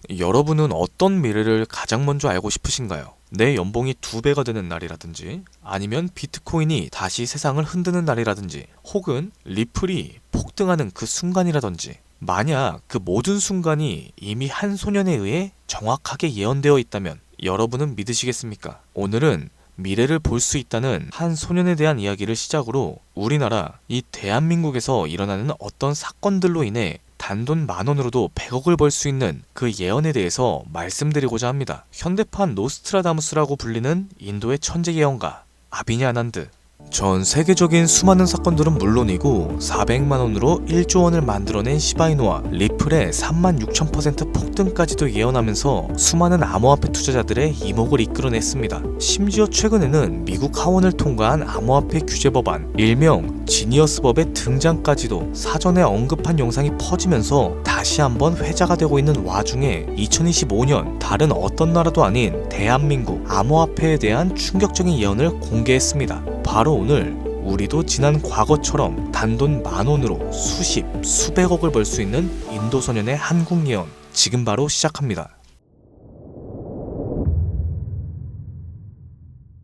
여러분은 어떤 미래를 가장 먼저 알고 싶으신가요? 내 연봉이 2배가 되는 날이라든지, 아니면 비트코인이 다시 세상을 흔드는 날이라든지, 혹은 리플이 폭등하는 그 순간이라든지, 만약 그 모든 순간이 이미 한 소년에 의해 정확하게 예언되어 있다면 여러분은 믿으시겠습니까? 오늘은 미래를 볼 수 있다는 한 소년에 대한 이야기를 시작으로 우리나라, 이 대한민국에서 일어나는 어떤 사건들로 인해 단돈 10,000원으로도 100억을 벌 수 있는 그 예언에 대해서 말씀드리고자 합니다. 현대판 노스트라다무스라고 불리는 인도의 천재 예언가 아비냐 아난드. 전 세계적인 수많은 사건들은 물론이고 400만원으로 1조 원을 만들어낸 시바이누와 리플의 36,000% 폭등까지도 예언하면서 수많은 암호화폐 투자자들의 이목을 이끌어냈습니다. 심지어 최근에는 미국 하원을 통과한 암호화폐 규제 법안, 일명 지니어스법의 등장까지도 사전에 언급한 영상이 퍼지면서 다시 한번 회자가 되고 있는 와중에 2025년 다른 어떤 나라도 아닌 대한민국 암호화폐에 대한 충격적인 예언을 공개했습니다. 바로 오늘 우리도 지난 과거처럼 단돈 10,000원으로 수십, 수백억을 벌 수 있는 인도 소년의 한국 예언, 지금 바로 시작합니다.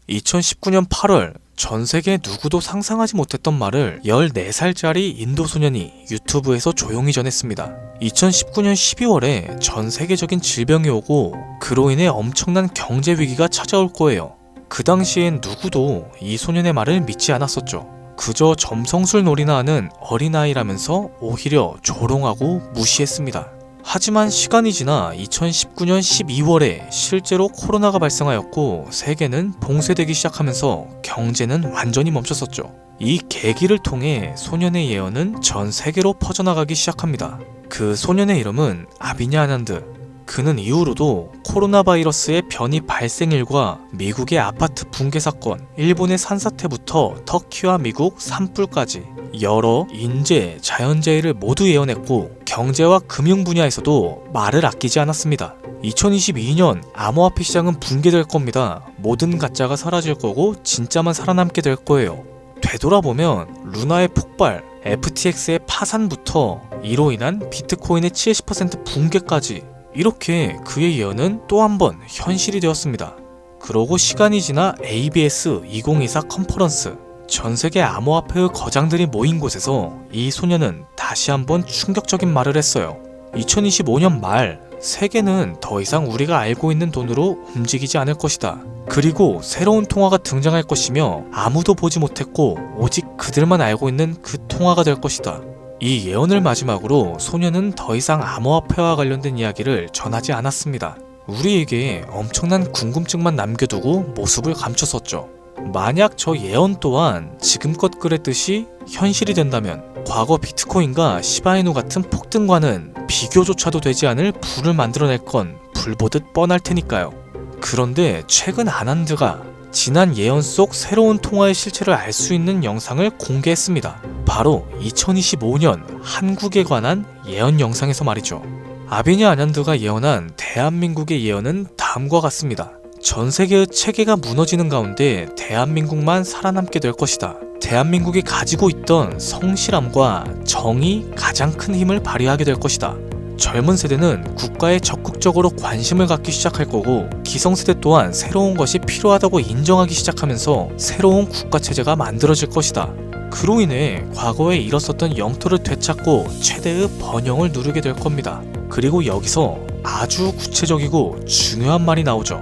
2019년 8월 전 세계 누구도 상상하지 못했던 말을 14살짜리 인도 소년이 유튜브에서 조용히 전했습니다. 2019년 12월에 전 세계적인 질병이 오고 그로 인해 엄청난 경제 위기가 찾아올 거예요. 그 당시엔 누구도 이 소년의 말을 믿지 않았었죠. 그저 점성술 놀이나 하는 어린아이라면서 오히려 조롱하고 무시했습니다. 하지만 시간이 지나 2019년 12월에 실제로 코로나가 발생하였고 세계는 봉쇄되기 시작하면서 경제는 완전히 멈췄었죠. 이 계기를 통해 소년의 예언은 전 세계로 퍼져나가기 시작합니다. 그 소년의 이름은 아비냐 아난드. 그는 이후로도 코로나 바이러스의 변이 발생일과 미국의 아파트 붕괴 사건, 일본의 산사태부터 터키와 미국 산불까지 여러 인재, 자연재해를 모두 예언했고 경제와 금융 분야에서도 말을 아끼지 않았습니다. 2022년 암호화폐 시장은 붕괴될 겁니다. 모든 가짜가 사라질 거고 진짜만 살아남게 될 거예요. 되돌아보면 루나의 폭발, FTX의 파산부터 이로 인한 비트코인의 70% 붕괴까지 이렇게 그의 예언은 또 한 번 현실이 되었습니다. 그러고 시간이 지나 ABS 2024 컨퍼런스, 전 세계 암호화폐의 거장들이 모인 곳에서 이 소년은 다시 한번 충격적인 말을 했어요. 2025년 말 세계는 더 이상 우리가 알고 있는 돈으로 움직이지 않을 것이다. 그리고 새로운 통화가 등장할 것이며 아무도 보지 못했고 오직 그들만 알고 있는 그 통화가 될 것이다. 이 예언을 마지막으로 소년은 더 이상 암호화폐와 관련된 이야기를 전하지 않았습니다. 우리에게 엄청난 궁금증만 남겨두고 모습을 감췄었죠. 만약 저 예언 또한 지금껏 그랬듯이 현실이 된다면 과거 비트코인과 시바이누 같은 폭등과는 비교조차도 되지 않을 부를 만들어낼 건 불보듯 뻔할 테니까요. 그런데 최근 아난드가 지난 예언 속 새로운 통화의 실체를 알 수 있는 영상을 공개했습니다. 바로 2025년 한국에 관한 예언 영상에서 말이죠. 아비냐 아난드가 예언한 대한민국의 예언은 다음과 같습니다. 전 세계의 체계가 무너지는 가운데 대한민국만 살아남게 될 것이다. 대한민국이 가지고 있던 성실함과 정이 가장 큰 힘을 발휘하게 될 것이다. 젊은 세대는 국가에 적극적으로 관심을 갖기 시작할 거고 기성세대 또한 새로운 것이 필요하다고 인정하기 시작하면서 새로운 국가체제가 만들어질 것이다. 그로 인해 과거에 잃었었던 영토를 되찾고 최대의 번영을 누리게 될 겁니다. 그리고 여기서 아주 구체적이고 중요한 말이 나오죠.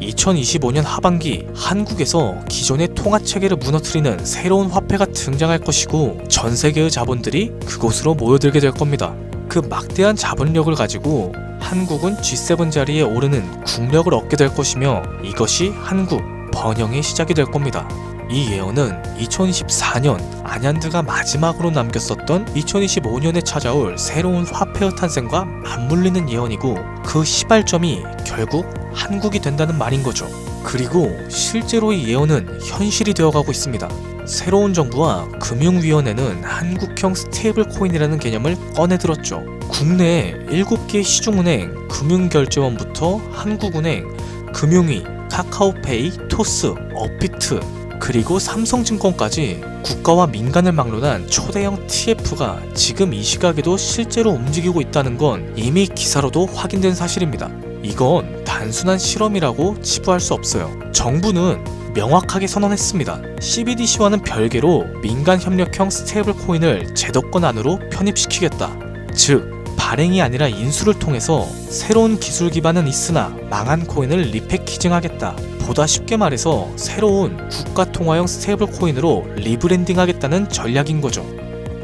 2025년 하반기 한국에서 기존의 통화체계를 무너뜨리는 새로운 화폐가 등장할 것이고 전 세계의 자본들이 그곳으로 모여들게 될 겁니다. 그 막대한 자본력을 가지고 한국은 G7 자리에 오르는 국력을 얻게 될 것이며 이것이 한국 번영의 시작이 될 겁니다. 이 예언은 2024년 아난드가 마지막으로 남겼었던 2025년에 찾아올 새로운 화폐의 탄생과 맞물리는 예언이고 그 시발점이 결국 한국이 된다는 말인 거죠. 그리고 실제로 이 예언은 현실이 되어가고 있습니다. 새로운 정부와 금융위원회는 한국형 스테이블 코인이라는 개념을 꺼내들었죠. 국내에 7개 시중은행, 금융결제원부터 한국은행, 금융위, 카카오페이, 토스, 업비트 그리고 삼성증권까지 국가와 민간을 막론한 초대형 TF가 지금 이 시각에도 실제로 움직이고 있다는 건 이미 기사로도 확인된 사실입니다. 이건 단순한 실험이라고 치부할 수 없어요. 정부는 명확하게 선언했습니다. CBDC와는 별개로 민간 협력형 스테이블 코인을 제도권 안으로 편입시키겠다. 즉, 발행이 아니라 인수를 통해서 새로운 기술 기반은 있으나 망한 코인을 리패키징하겠다. 보다 쉽게 말해서 새로운 국가 통화형 스테이블 코인으로 리브랜딩하겠다는 전략인 거죠.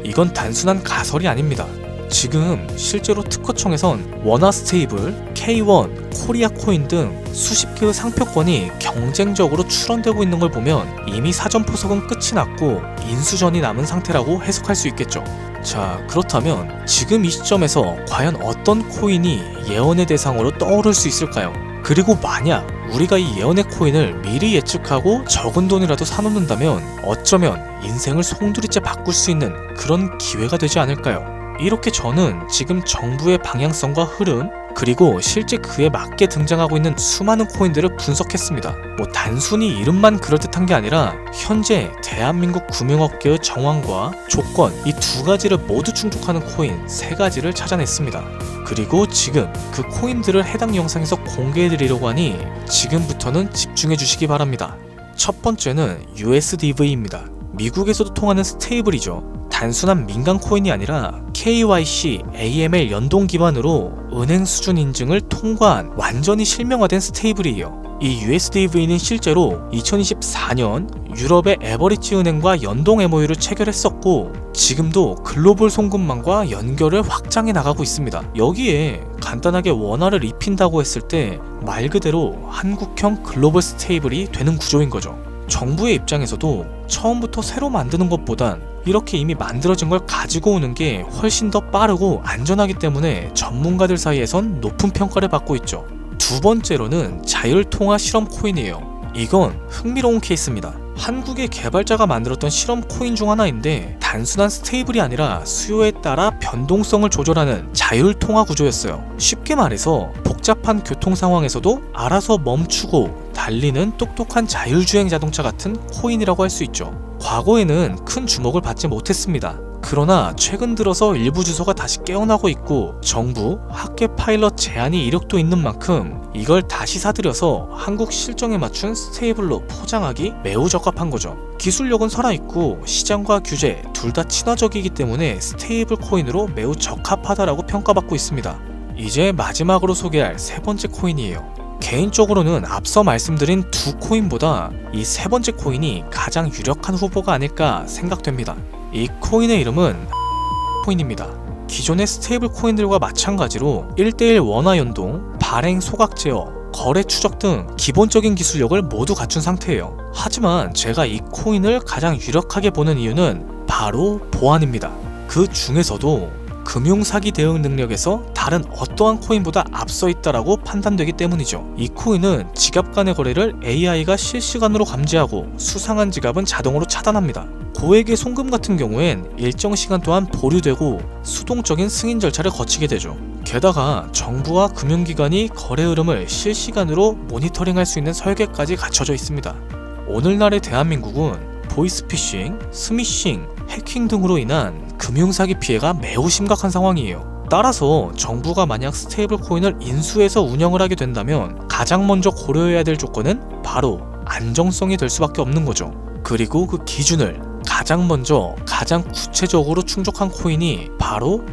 이건 단순한 가설이 아닙니다. 지금 실제로 특허청에선 원화 스테이블, K1, 코리아 코인 등 수십 개의 상표권이 경쟁적으로 출원되고 있는 걸 보면 이미 사전 포석은 끝이 났고 인수전이 남은 상태라고 해석할 수 있겠죠. 자, 그렇다면 지금 이 시점에서 과연 어떤 코인이 예언의 대상으로 떠오를 수 있을까요? 그리고 만약 우리가 이 예언의 코인을 미리 예측하고 적은 돈이라도 사놓는다면 어쩌면 인생을 송두리째 바꿀 수 있는 그런 기회가 되지 않을까요? 이렇게 저는 지금 정부의 방향성과 흐름, 그리고 실제 그에 맞게 등장하고 있는 수많은 코인들을 분석했습니다. 단순히 이름만 그럴듯한 게 아니라 현재 대한민국 금융업계의 정황과 조건, 이 두 가지를 모두 충족하는 코인 3가지를 찾아냈습니다. 그리고 지금 그 코인들을 해당 영상에서 공개해드리려고 하니 지금부터는 집중해 주시기 바랍니다. 첫 번째는 USDV입니다. 미국에서도 통하는 스테이블이죠. 단순한 민간 코인이 아니라 KYC, AML 연동 기반으로 은행 수준 인증을 통과한 완전히 실명화된 스테이블이에요. 이 USDV는 실제로 2024년 유럽의 에버리지 은행과 연동 MOU를 체결했었고 지금도 글로벌 송금망과 연결을 확장해 나가고 있습니다. 여기에 간단하게 원화를 입힌다고 했을 때 말 그대로 한국형 글로벌 스테이블이 되는 구조인 거죠. 정부의 입장에서도 처음부터 새로 만드는 것보단 이렇게 이미 만들어진 걸 가지고 오는 게 훨씬 더 빠르고 안전하기 때문에 전문가들 사이에선 높은 평가를 받고 있죠. 두 번째로는 자율통화 실험 코인이에요. 이건 흥미로운 케이스입니다. 한국의 개발자가 만들었던 실험 코인 중 하나인데 단순한 스테이블이 아니라 수요에 따라 변동성을 조절하는 자율통화 구조였어요. 쉽게 말해서 복잡한 교통 상황에서도 알아서 멈추고 달리는 똑똑한 자율주행 자동차 같은 코인이라고 할 수 있죠. 과거에는 큰 주목을 받지 못했습니다. 그러나 최근 들어서 일부 주소가 다시 깨어나고 있고 정부, 학계 파일럿 제한이 이력도 있는 만큼 이걸 다시 사들여서 한국 실정에 맞춘 스테이블로 포장하기 매우 적합한 거죠. 기술력은 살아있고 시장과 규제 둘 다 친화적이기 때문에 스테이블 코인으로 매우 적합하다라고 평가받고 있습니다. 이제 마지막으로 소개할 3번째 코인이에요. 개인적으로는 앞서 말씀드린 두 코인보다 이 3번째 코인이 가장 유력한 후보가 아닐까 생각됩니다. 이 코인의 이름은 코인입니다. 기존의 스테이블 코인들과 마찬가지로 1:1 원화 연동, 발행 소각 제어, 거래 추적 등 기본적인 기술력을 모두 갖춘 상태예요. 하지만 제가 이 코인을 가장 유력하게 보는 이유는 바로 보안입니다. 그 중에서도 금융사기 대응 능력에서 다른 어떠한 코인보다 앞서 있다라고 판단되기 때문이죠. 이 코인은 지갑 간의 거래를 AI가 실시간으로 감지하고 수상한 지갑은 자동으로 차단합니다. 고액의 송금 같은 경우엔 일정 시간 동안 보류되고 수동적인 승인 절차를 거치게 되죠. 게다가 정부와 금융기관이 거래 흐름을 실시간으로 모니터링할 수 있는 설계까지 갖춰져 있습니다. 오늘날의 대한민국은 보이스피싱, 스미싱, 해킹 등으로 인한 금융사기 피해가 매우 심각한 상황이에요. 따라서 정부가 만약 스테이블 코인을 인수해서 운영을 하게 된다면 가장 먼저 고려해야 될 조건은 바로 안정성이 될 수밖에 없는 거죠. 그리고 그 기준을 가장 먼저 가장 구체적으로 충족한 코인이 바로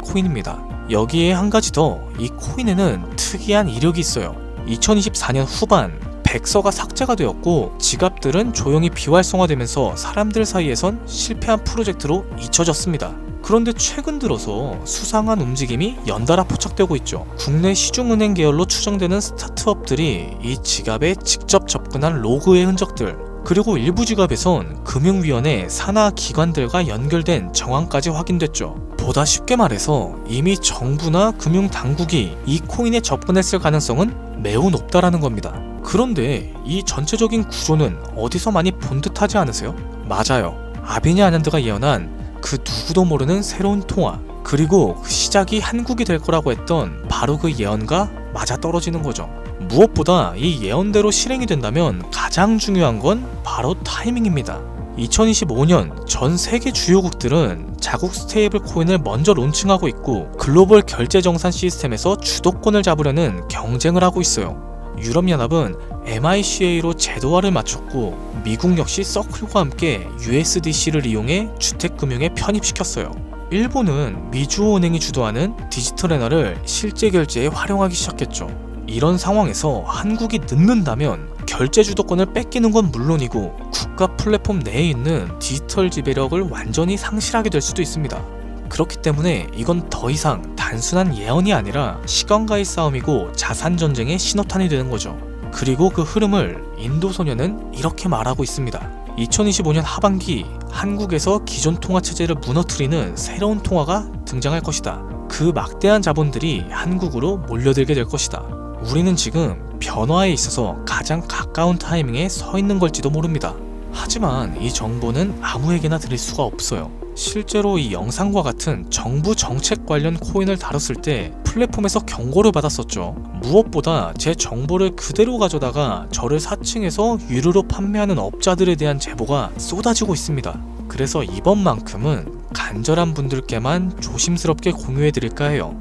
코인입니다. 여기에 한 가지 더, 이 코인에는 특이한 이력이 있어요. 2024년 후반 백서가 삭제가 되었고 지갑들은 조용히 비활성화되면서 사람들 사이에선 실패한 프로젝트로 잊혀졌습니다. 그런데 최근 들어서 수상한 움직임이 연달아 포착되고 있죠. 국내 시중은행 계열로 추정되는 스타트업들이 이 지갑에 직접 접근한 로그의 흔적들, 그리고 일부 지갑에선 금융위원회 산하 기관들과 연결된 정황까지 확인됐죠. 보다 쉽게 말해서 이미 정부나 금융당국이 이 코인에 접근했을 가능성은 매우 높다라는 겁니다. 그런데 이 전체적인 구조는 어디서 많이 본 듯하지 않으세요? 맞아요. 아비니 아년드가 예언한 그 누구도 모르는 새로운 통화, 그리고 그 시작이 한국이 될 거라고 했던 바로 그 예언과 맞아떨어지는 거죠. 무엇보다 이 예언대로 실행이 된다면 가장 중요한 건 바로 타이밍입니다. 2025년 전 세계 주요국들은 자국 스테이블 코인을 먼저 론칭하고 있고 글로벌 결제 정산 시스템에서 주도권을 잡으려는 경쟁을 하고 있어요. 유럽연합은 MICA로 제도화를 마쳤고 미국 역시 서클과 함께 USDC를 이용해 주택금융에 편입시켰어요. 일본은 미주호은행이 주도하는 디지털 엔화를 실제 결제에 활용하기 시작했죠. 이런 상황에서 한국이 늦는다면 결제 주도권을 뺏기는 건 물론이고 국가 플랫폼 내에 있는 디지털 지배력을 완전히 상실하게 될 수도 있습니다. 그렇기 때문에 이건 더 이상 단순한 예언이 아니라 시간과의 싸움이고 자산 전쟁의 신호탄이 되는 거죠. 그리고 그 흐름을 인도소년은 이렇게 말하고 있습니다. 2025년 하반기 한국에서 기존 통화 체제를 무너뜨리는 새로운 통화가 등장할 것이다. 그 막대한 자본들이 한국으로 몰려들게 될 것이다. 우리는 지금 변화에 있어서 가장 가까운 타이밍에 서 있는 걸지도 모릅니다. 하지만 이 정보는 아무에게나 드릴 수가 없어요. 실제로 이 영상과 같은 정부 정책 관련 코인을 다뤘을 때 플랫폼에서 경고를 받았었죠. 무엇보다 제 정보를 그대로 가져다가 저를 사칭해서 유료로 판매하는 업자들에 대한 제보가 쏟아지고 있습니다. 그래서 이번만큼은 간절한 분들께만 조심스럽게 공유해드릴까 해요.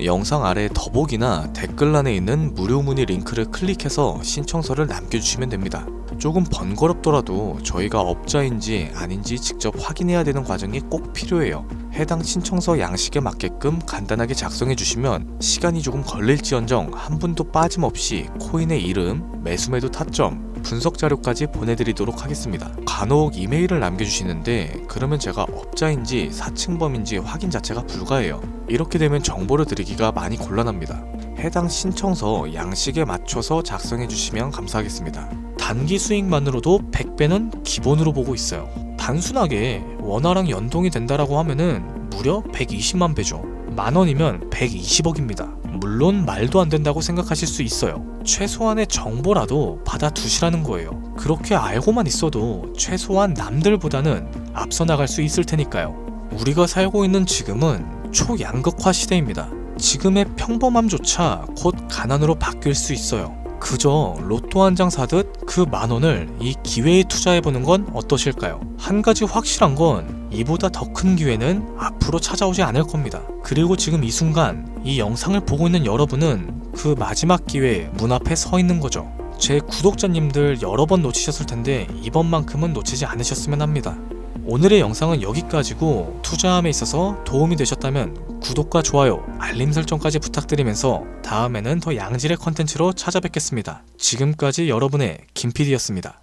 영상 아래 더보기나 댓글란에 있는 무료 문의 링크를 클릭해서 신청서를 남겨주시면 됩니다. 조금 번거롭더라도 저희가 업자인지 아닌지 직접 확인해야 되는 과정이 꼭 필요해요. 해당 신청서 양식에 맞게끔 간단하게 작성해 주시면 시간이 조금 걸릴지언정 한 분도 빠짐없이 코인의 이름, 매수매도 타점, 분석 자료까지 보내드리도록 하겠습니다. 간혹 이메일을 남겨주시는데 그러면 제가 업자인지 사칭범인지 확인 자체가 불가해요. 이렇게 되면 정보를 드리기가 많이 곤란합니다. 해당 신청서 양식에 맞춰서 작성해 주시면 감사하겠습니다. 단기 수익만으로도 100배는 기본으로 보고 있어요. 단순하게 원화랑 연동이 된다라고 하면은 무려 120만 배죠. 만원이면 120억입니다. 물론 말도 안 된다고 생각하실 수 있어요. 최소한의 정보라도 받아두시라는 거예요. 그렇게 알고만 있어도 최소한 남들보다는 앞서 나갈 수 있을 테니까요. 우리가 살고 있는 지금은 초양극화 시대입니다. 지금의 평범함조차 곧 가난으로 바뀔 수 있어요. 그저 로또 한 장 사듯 그 만원을 이 기회에 투자해보는 건 어떠실까요? 한 가지 확실한 건 이보다 더 큰 기회는 앞으로 찾아오지 않을 겁니다. 그리고 지금 이 순간 이 영상을 보고 있는 여러분은 그 마지막 기회에 문 앞에 서 있는 거죠. 제 구독자님들 여러 번 놓치셨을 텐데 이번만큼은 놓치지 않으셨으면 합니다. 오늘의 영상은 여기까지고 투자함에 있어서 도움이 되셨다면 구독과 좋아요, 알림 설정까지 부탁드리면서 다음에는 더 양질의 컨텐츠로 찾아뵙겠습니다. 지금까지 여러분의 김PD였습니다.